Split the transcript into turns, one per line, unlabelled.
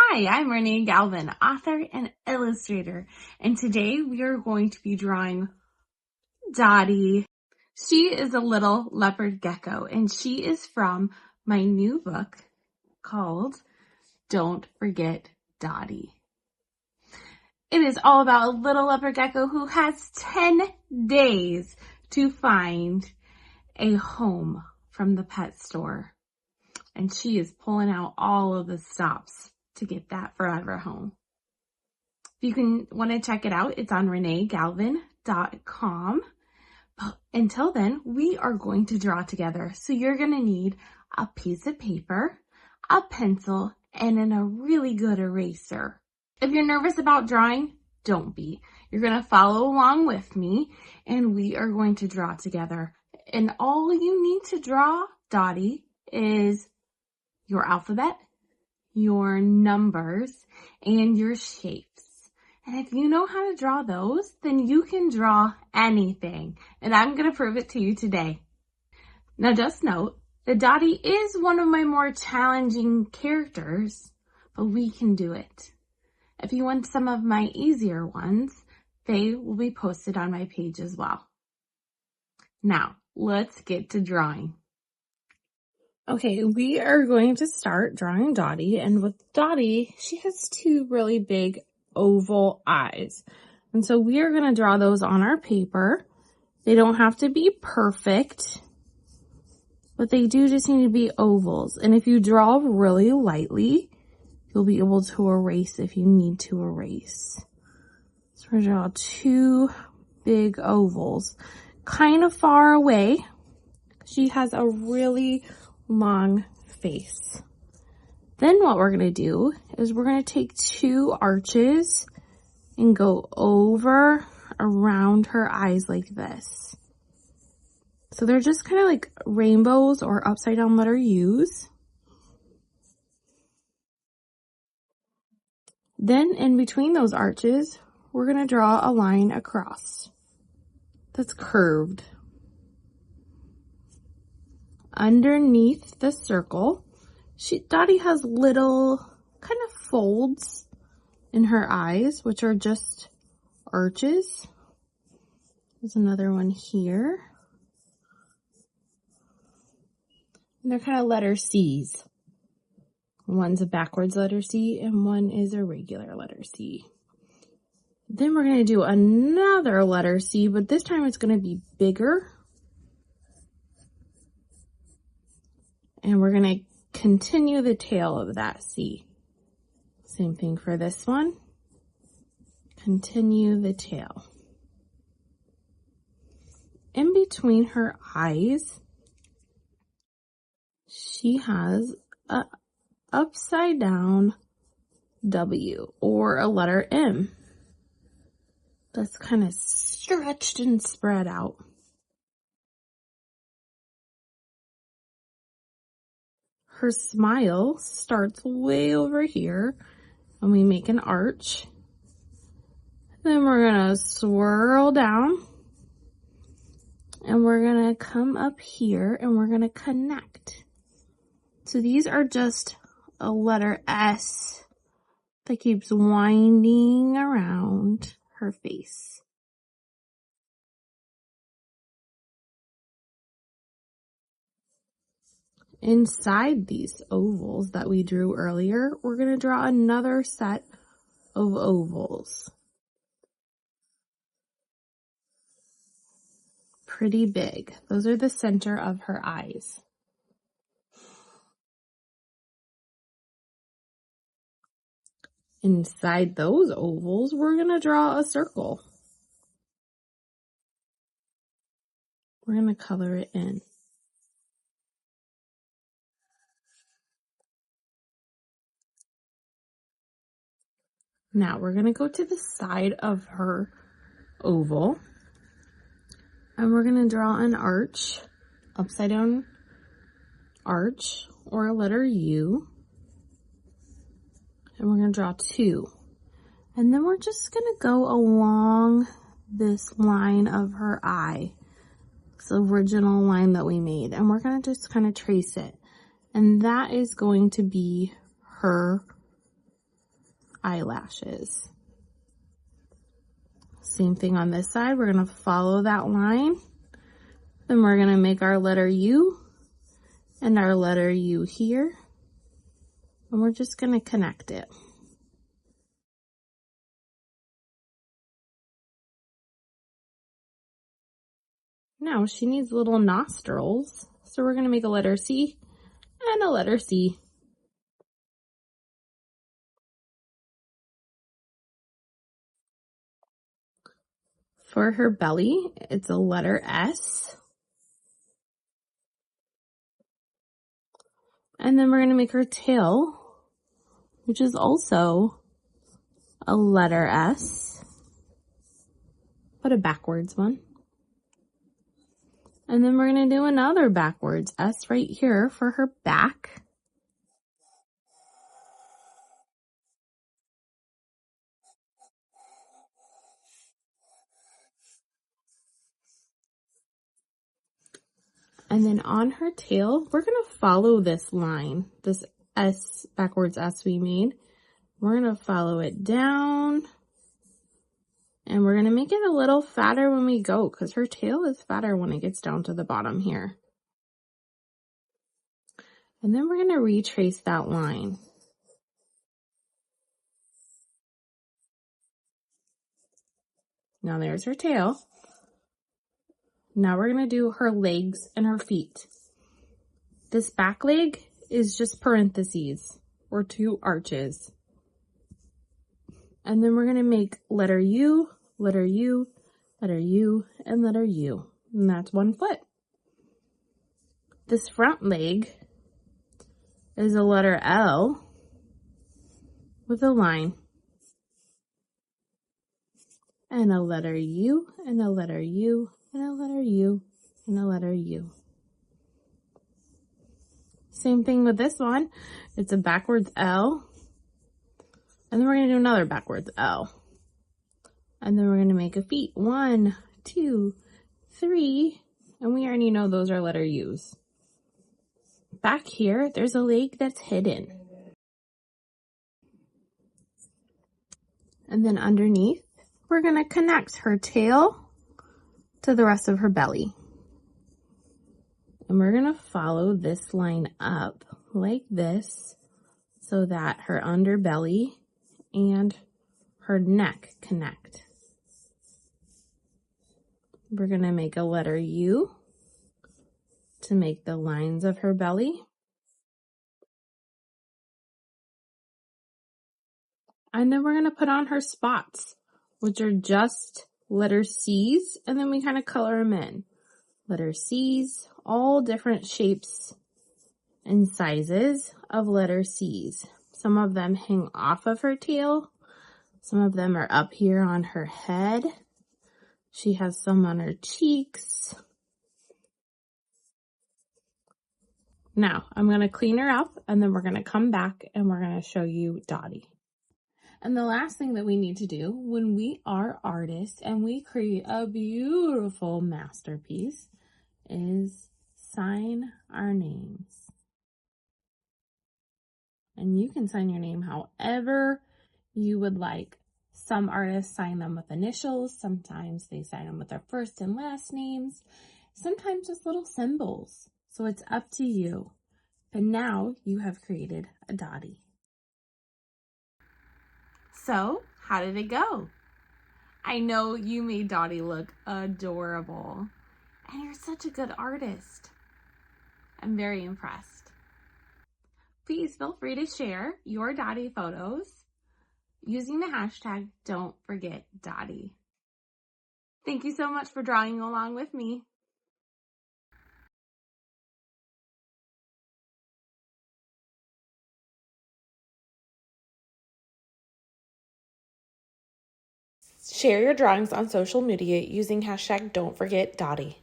Hi, I'm Renee Galvin, author and illustrator, and today we are going to be drawing Dotty. She is a little leopard gecko, and she is from my new book called Don't Forget Dotty. It is all about a little leopard gecko who has 10 days to find a home from the pet store, and she is pulling out all of the stops to get that forever home. If you want to check it out, it's on reneegalvin.com. But until then, we are going to draw together. So you're going to need a piece of paper, a pencil, and a really good eraser. If you're nervous about drawing, don't be. You're going to follow along with me, and we are going to draw together. And all you need to draw, Dotty, is your alphabet, your numbers, and your shapes. And if you know how to draw those, then you can draw anything. And I'm going to prove it to you today. Now just note that Dotty is one of my more challenging characters, but we can do it. If you want some of my easier ones, they will be posted on my page as well. Now, let's get to drawing. Okay, we are going to start drawing Dotty, and with Dotty, she has two really big oval eyes. And so we are going to draw those on our paper. They don't have to be perfect, but they do just need to be ovals. And if you draw really lightly, you'll be able to erase if you need to erase. So we're going to draw two big ovals, kind of far away. She has a really long face. Then what we're going to do is we're going to take two arches and go over around her eyes like this. So they're just kind of like rainbows or upside down letter U's. Then in between those arches, we're going to draw a line across that's curved. Underneath the circle, Dotty has little kind of folds in her eyes, which are just arches. There's another one here. And they're kind of letter C's. One's a backwards letter C and one is a regular letter C. Then we're going to do another letter C, but this time it's going to be bigger. And we're going to continue the tail of that C. Same thing for this one. Continue the tail. In between her eyes, she has a upside down W or a letter M that's kind of stretched and spread out. Her smile starts way over here and we make an arch. Then we're going to swirl down and we're going to come up here and we're going to connect. So these are just a letter S that keeps winding around her face. Inside these ovals that we drew earlier, we're going to draw another set of ovals. Pretty big. Those are the center of her eyes. Inside those ovals, we're going to draw a circle. We're going to color it in. Now we're going to go to the side of her oval and we're going to draw an arch, upside down arch or a letter U. And we're going to draw two. And then we're just going to go along this line of her eye. It's the original line that we made. And we're going to just kind of trace it. And that is going to be her eyelashes. Same thing on this side. We're going to follow that line. Then we're going to make our letter U and our letter U here. And we're just going to connect it. Now she needs little nostrils. So we're going to make a letter C and a letter C. For her belly, it's a letter S. And then we're going to make her tail, which is also a letter S, but a backwards one. And then we're going to do another backwards S right here for her back. And then on her tail, we're going to follow this line, this S, backwards S we made. We're going to follow it down. And we're going to make it a little fatter when we go, because her tail is fatter when it gets down to the bottom here. And then we're going to retrace that line. Now there's her tail. Now we're going to do her legs and her feet. This back leg is just parentheses or 2 arches. And then we're going to make letter U, letter U, letter U, and letter U. And that's 1 foot. This front leg is a letter L with a line. And a letter U, and a letter U, and a letter U, and a letter U. Same thing with this one. It's a backwards L. And then we're going to do another backwards L. And then we're going to make a feet. 1, 2, 3. And we already know those are letter U's. Back here, there's a leg that's hidden. And then underneath, we're going to connect her tail to the rest of her belly. And we're going to follow this line up like this so that her underbelly and her neck connect. We're going to make a letter U to make the lines of her belly. And then we're going to put on her spots, which are just letter C's, and then we kind of color them in. Letter C's, all different shapes and sizes of letter C's. Some of them hang off of her tail. Some of them are up here on her head. She has some on her cheeks. Now, I'm going to clean her up, and then we're going to come back and we're going to show you Dotty. And the last thing that we need to do when we are artists and we create a beautiful masterpiece is sign our names. And you can sign your name however you would like. Some artists sign them with initials. Sometimes they sign them with their first and last names. Sometimes just little symbols. So it's up to you. But now you have created a Dotty. So, how did it go? I know you made Dotty look adorable. And you're such a good artist. I'm very impressed. Please feel free to share your Dotty photos using the hashtag Don't Forget Dotty. Thank you so much for drawing along with me. Share your drawings on social media using hashtag Don't Forget Dotty.